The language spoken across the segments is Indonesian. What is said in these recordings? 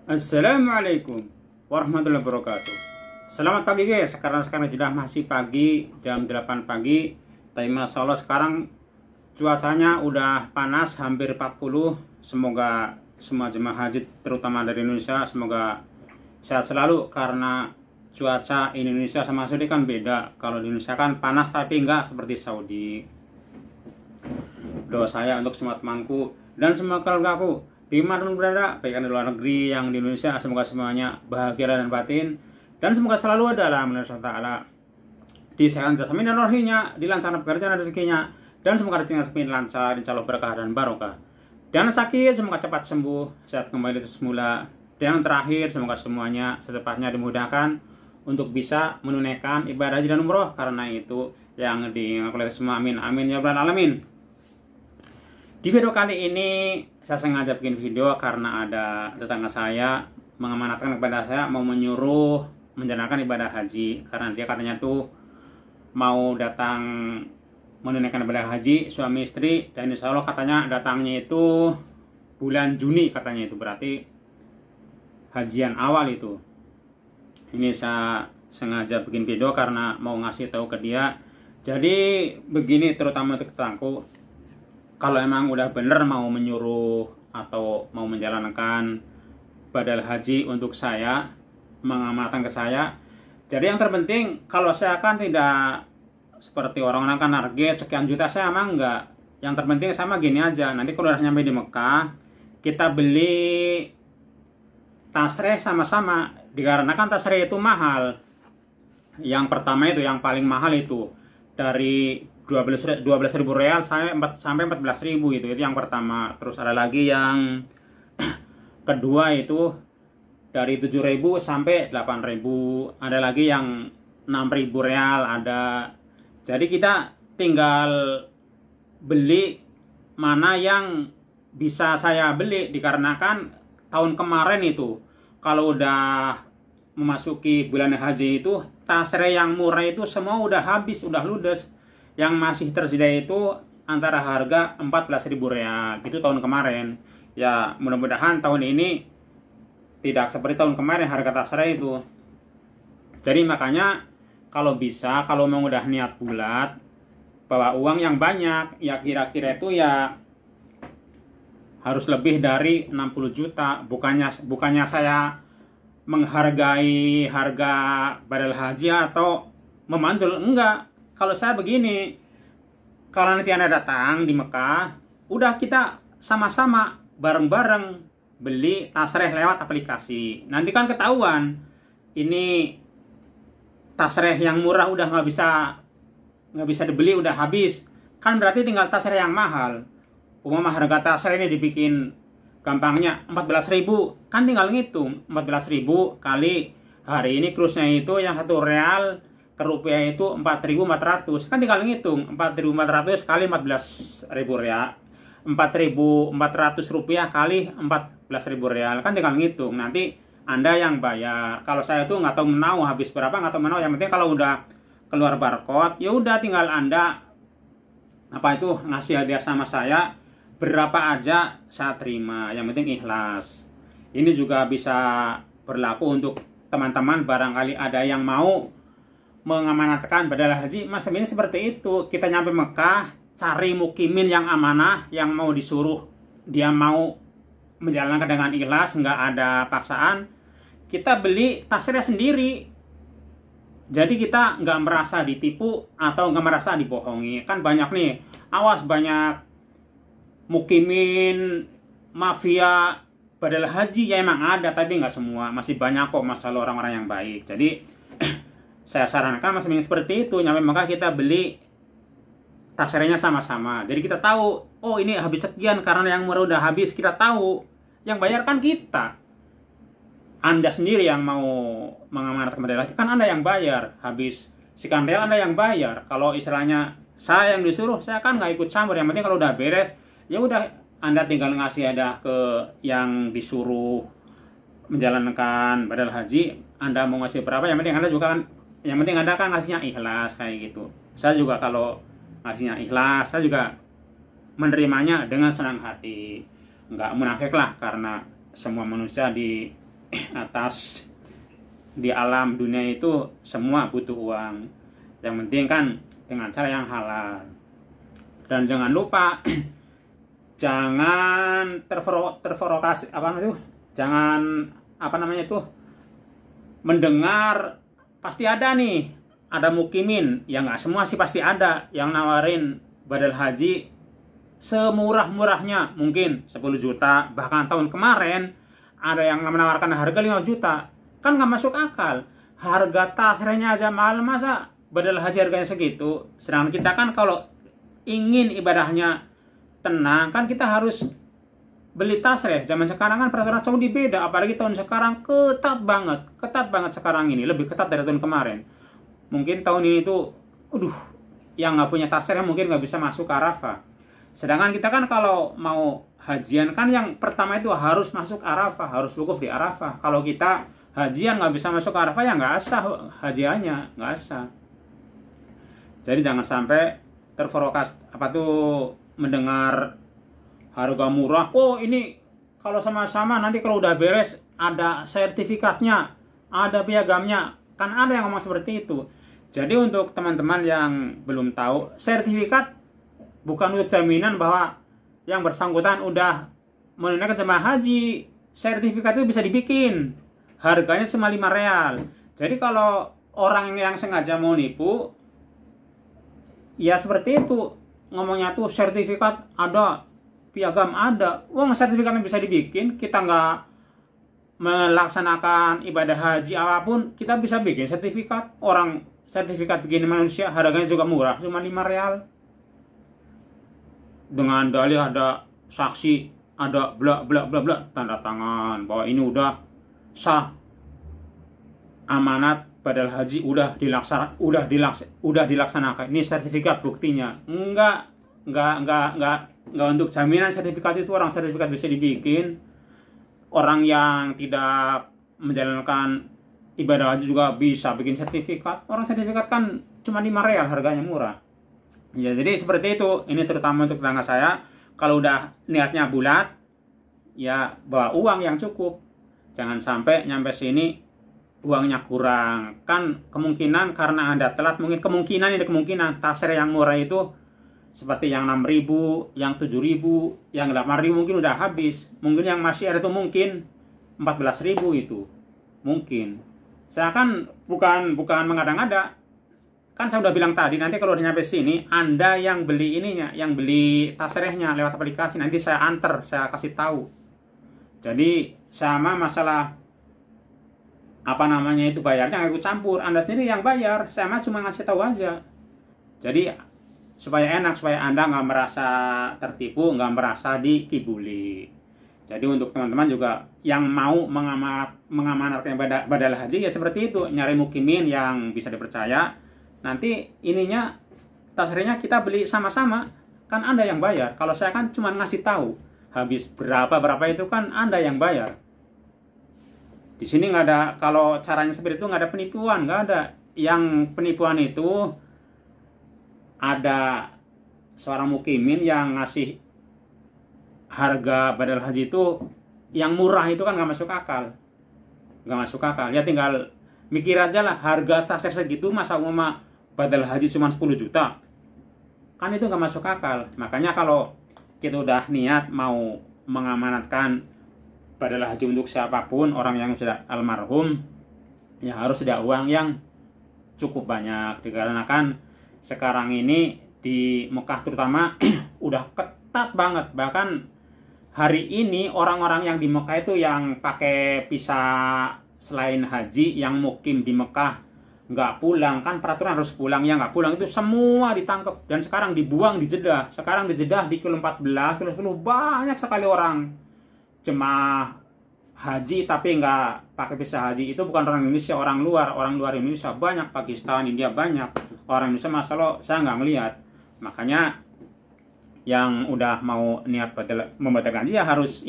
Assalamualaikum warahmatullahi wabarakatuh. Selamat pagi guys. Sekarang sudah masih pagi, jam 8 pagi. Tapi Masya Allah sekarang cuacanya udah panas, hampir 40. Semoga semua jemaah haji terutama dari Indonesia semoga sehat selalu, karena cuaca Indonesia sama Saudi kan beda. Kalau di Indonesia kan panas tapi enggak seperti Saudi. Doa saya untuk semua temanku dan semua keluargaku dimanapun berada, baik di luar negeri yang di Indonesia, semoga semuanya bahagia dan batin, dan semoga selalu ada dalam Allah disehatan jasmani dan rohinya, dilancarkan pekerjaan dan rezekinya, dan semoga rezekinya semakin lancar, insya Allah berkah dan barokah. Jangan sakit, semoga cepat sembuh, sehat kembali semula. Dan yang terakhir, semoga semuanya secepatnya dimudahkan untuk bisa menunaikan ibadah haji dan umroh, karena itu yang diingat oleh semua. Amin amin ya rabbal alamin. Di video kali ini saya sengaja bikin video karena ada tetangga saya mengamanatkan kepada saya mau menyuruh menjalankan ibadah haji, karena dia katanya tuh mau datang menunaikan ibadah haji suami istri, dan insya Allah katanya datangnya itu bulan Juni, katanya itu berarti hajian awal itu. Ini saya sengaja bikin video karena mau ngasih tahu ke dia. Jadi begini, terutama untuk tetanggaku, kalau emang udah bener mau menyuruh atau mau menjalankan badal haji untuk saya, mengamalkan ke saya, jadi yang terpenting, kalau saya kan tidak seperti orang-orang kan target sekian juta, saya emang enggak. Yang terpenting sama gini aja, nanti kalau udah nyampe di Mekah, kita beli tasreh sama-sama, dikarenakan tasreh itu mahal. Yang pertama itu, yang paling mahal itu dari 12.000 real sampai 14.000 itu yang pertama. Terus ada lagi yang kedua itu dari 7.000 sampai 8.000. Ada lagi yang 6.000 real ada. Jadi kita tinggal beli mana yang bisa saya beli, dikarenakan tahun kemarin itu kalau udah memasuki bulan haji itu tasreh yang murah itu semua udah habis, udah ludes. Yang masih tersedia itu antara harga 14.000 real. Itu tahun kemarin. Ya mudah-mudahan tahun ini tidak seperti tahun kemarin harga tasreh itu. Jadi makanya kalau bisa, kalau mau udah niat bulat, bawa uang yang banyak. Ya kira-kira itu ya harus lebih dari 60 juta. Bukannya saya menghargai harga badal haji atau memandul, enggak. Kalau saya begini, kalau nanti Anda datang di Mekah, udah kita sama-sama bareng-bareng beli tasreh lewat aplikasi. Nanti kan ketahuan ini tasreh yang murah udah nggak bisa dibeli, udah habis. Kan berarti tinggal tasreh yang mahal. Umpama harga tasreh ini dibikin gampangnya 14.000, kan tinggal ngitung 14.000 kali hari ini kursusnya itu yang 1 real ke rupiah itu 4.400, kan tinggal ngitung 4.400 kali 14.000 real, 4.400 rupiah kali 14.000 real, kan tinggal ngitung. Nanti Anda yang bayar. Kalau saya tuh nggak tahu menau habis berapa, nggak tahu menau. Yang penting kalau udah keluar barcode, ya udah tinggal Anda ngasih hadiah sama saya berapa aja saya terima. Yang penting ikhlas. Ini juga bisa berlaku untuk teman-teman, barangkali ada yang mau mengamanatkan badal haji. Mas ini seperti itu, kita nyampe Mekah, cari mukimin yang amanah, yang mau disuruh dia mau menjalankan dengan ikhlas, nggak ada paksaan. Kita beli tasreh sendiri, jadi kita nggak merasa ditipu atau nggak merasa dibohongi. Kan banyak nih, awas, banyak mukimin mafia badal haji. Ya emang ada, tapi nggak semua, masih banyak kok masalah orang-orang yang baik. Jadi saya sarankan masing-masing seperti itu. Nyampe Mekah kita beli tasrehnya sama-sama. Jadi kita tahu, oh ini habis sekian karena yang murah udah habis. Kita tahu, yang bayar kan kita. Anda sendiri yang mau mengamanatkan badal haji, kan Anda yang bayar. Habis sekian real Anda yang bayar. Kalau istilahnya saya yang disuruh, saya kan nggak ikut campur. Yang penting kalau udah beres, ya udah Anda tinggal ngasih hadiah ke yang disuruh menjalankan badal haji. Anda mau ngasih berapa, yang penting Anda juga kan, yang penting Anda kan ngasihnya ikhlas kayak gitu. Saya juga kalau ngasihnya ikhlas, saya juga menerimanya dengan senang hati. Nggak munafik lah, karena semua manusia atas di alam dunia itu semua butuh uang. Yang penting kan dengan cara yang halal. Dan jangan lupa jangan terprovokasi mendengar pasti ada nih, ada mukimin, ya nggak semua sih, pasti ada yang nawarin badal haji semurah-murahnya, mungkin 10 juta, bahkan tahun kemarin ada yang menawarkan harga 5 juta, kan nggak masuk akal. Harga tasrehnya aja mahal, masa badal haji harganya segitu? Sedangkan kita kan kalau ingin ibadahnya tenang, kan kita harus beli tasreh. Zaman sekarang kan peraturan Saudi beda, apalagi tahun sekarang ketat banget sekarang ini, lebih ketat dari tahun kemarin. Mungkin tahun ini tuh, yang nggak punya tasreh mungkin nggak bisa masuk ke Arafah. Sedangkan kita kan kalau mau hajian kan yang pertama itu harus masuk Arafah, harus wukuf di Arafah. Kalau kita hajian nggak bisa masuk ke Arafah, ya nggak sah hajiannya, nggak sah. Jadi jangan sampai terprovokasi mendengar harga murah. Oh ini kalau sama-sama nanti kalau udah beres ada sertifikatnya, ada piagamnya, kan ada yang ngomong seperti itu. Jadi untuk teman-teman yang belum tahu, sertifikat bukan untuk jaminan bahwa yang bersangkutan udah menunaikan jemaah haji. Sertifikat itu bisa dibikin, harganya cuma 5 real. Jadi kalau orang yang sengaja mau nipu, ya seperti itu, ngomongnya tuh sertifikat ada, piagam ada. Uang sertifikatnya bisa dibikin, kita nggak melaksanakan ibadah haji apapun, kita bisa bikin sertifikat. Orang sertifikat bikin manusia harganya juga murah, cuma 5 real. Dengan dalih ada saksi, ada bla bla bla bla, tanda tangan bahwa ini udah sah, amanat badal haji udah dilaksanakan. Ini sertifikat buktinya. Enggak untuk jaminan sertifikat itu. Orang sertifikat bisa dibikin, orang yang tidak menjalankan ibadah haji juga bisa bikin sertifikat. Orang sertifikat kan cuma 5 real, harganya murah. Ya, jadi seperti itu. Ini terutama untuk tetangga saya. Kalau udah niatnya bulat, ya bawa uang yang cukup. Jangan sampai nyampe sini uangnya kurang. Kan kemungkinan karena Anda telat, kemungkinan tasreh yang murah itu seperti yang 6.000, yang 7.000, yang 8.000 mungkin udah habis. Mungkin yang masih ada itu mungkin 14.000 itu. Mungkin. Saya kan bukan mengada-ngada. Kan saya udah bilang tadi, nanti kalau udah nyampe sini, Anda yang beli ininya, yang beli tasrehnya lewat aplikasi, nanti saya anter, saya kasih tahu. Jadi sama masalah itu bayarnya nggak ikut campur, Anda sendiri yang bayar, saya mah cuma ngasih tahu aja. Jadi supaya enak, supaya Anda nggak merasa tertipu, nggak merasa dikibuli. Jadi untuk teman-teman juga yang mau mengamanatkan badal haji, ya seperti itu, nyari mukimin yang bisa dipercaya. Nanti ininya tasrehnya kita beli sama-sama, kan Anda yang bayar. Kalau saya kan cuma ngasih tahu, habis berapa itu kan Anda yang bayar. Di sini nggak ada, kalau caranya seperti itu nggak ada penipuan, nggak ada. Yang penipuan itu ada seorang mukimin yang ngasih harga badal haji itu yang murah, itu kan nggak masuk akal. Ya tinggal mikir aja lah, harga tasreh segitu masa badal haji cuma 10 juta, kan itu nggak masuk akal. Makanya kalau kita udah niat mau mengamanatkan badal haji untuk siapapun, orang yang sudah almarhum, ya harus ada uang yang cukup banyak. Dikarenakan sekarang ini di Mekah terutama udah ketat banget. Bahkan hari ini orang-orang yang di Mekah itu yang pakai visa selain haji, yang mukim di Mekah nggak pulang, kan peraturan harus pulang, ya nggak pulang itu semua ditangkap dan sekarang dibuang di Jeddah. Sekarang di Jeddah di kilo 14, kilo 10 banyak sekali orang jemaah haji tapi nggak pakai visa haji. Itu bukan orang Indonesia, orang luar Indonesia banyak, Pakistan, India banyak. Orang Indonesia masalah saya nggak ngelihat. Makanya yang udah mau niat membatalkan haji ya harus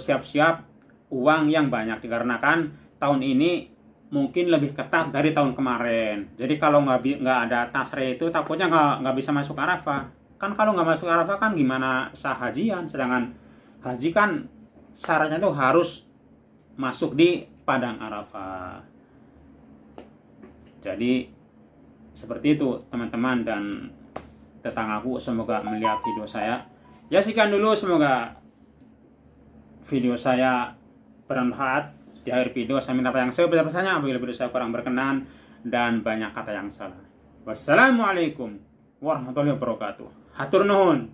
siap-siap uang yang banyak, dikarenakan tahun ini mungkin lebih ketat dari tahun kemarin. Jadi kalau nggak ada tasreh itu takutnya nggak bisa masuk Arafah. Kan kalau nggak masuk Arafah kan gimana sah hajian? Sedangkan haji kan syaratnya tuh harus masuk di padang Arafah. Jadi seperti itu teman-teman dan tetanggaku, semoga melihat video saya. Ya sekian dulu, semoga video saya bermanfaat. Di akhir video saya minta yang sebesar-besarnya apabila video saya kurang berkenan dan banyak kata yang salah. Wassalamualaikum warahmatullahi wabarakatuh. Hatur nuhun.